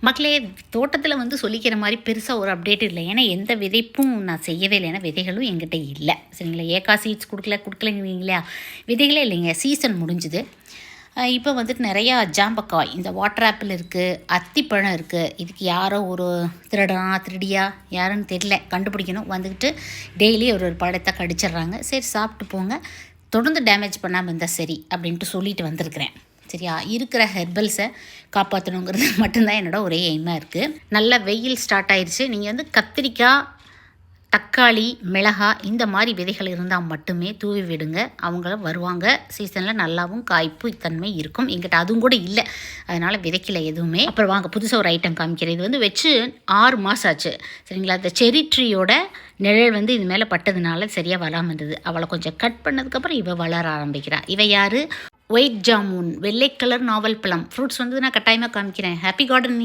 மக்களே, தோட்டத்தில் வந்து சொல்லிக்கிற மாதிரி பெருசாக ஒரு அப்டேட் இல்லை. ஏன்னா எந்த விதைப்பும் நான் செய்யவே இல்லை. ஏன்னா விதைகளும் என்கிட்ட இல்லை. சரிங்களா, ஏக்கா சீட்ஸ் கொடுக்கலங்கிறீங்களா? விதைகளே இல்லைங்க. சீசன் முடிஞ்சுது. இப்போ வந்துட்டு நிறையா ஜாம்பக்காய், இந்த வாட்டர் ஆப்பிள் இருக்குது, அத்திப்பழம் இருக்குது. இதுக்கு யாரோ ஒரு திருடியா யாருன்னு தெரியல, கண்டுபிடிக்கணும். வந்துக்கிட்டு டெய்லி ஒரு பழத்தை கடிச்சிட்றாங்க. சரி, சாப்பிட்டு போங்க, தொடர்ந்து டேமேஜ் பண்ணாமல் இருந்தால் சரி அப்படின்ட்டு சொல்லிட்டு வந்திருக்கிறேன். சரியா, இருக்கிற ஹெர்பல்ஸை காப்பாற்றணுங்கிறது மட்டும்தான் என்னோடய ஒரே எய்மாக இருக்குது. நல்ல வெயில் ஸ்டார்ட் ஆயிடுச்சு. நீங்கள் வந்து கத்திரிக்காய், தக்காளி, மிளகாய் இந்த மாதிரி விதைகள் இருந்தால் மட்டுமே தூவி விடுங்க. அவங்கள வருவாங்க. சீசனில் நல்லாவும் காய்ப்பு தன்மை இருக்கும். எங்கிட்ட அதுவும் கூட இல்லை, அதனால் விதைக்கல எதுவுமே. அப்புறம் வாங்க புதுசாக ஒரு ஐட்டம் காமிக்கிறேன். இது வந்து வச்சு 6 மாதம் ஆச்சு. சரிங்களா, இந்த செரி ட்ரீயோட நிழல் வந்து இது மேலே பட்டதுனால சரியாக வராமல் இருந்தது. அவளை கொஞ்சம் கட் பண்ணதுக்கப்புறம் இவள் வளர ஆரம்பிக்கிறாள். இவள் யார்? ஒயிட் ஜாமுன், வெள்ளை கலர் நாவல் பழம். ஃப்ரூட்ஸ் வந்து நான் கட்டாயமாக காமிக்கிறேன். Happy gardening.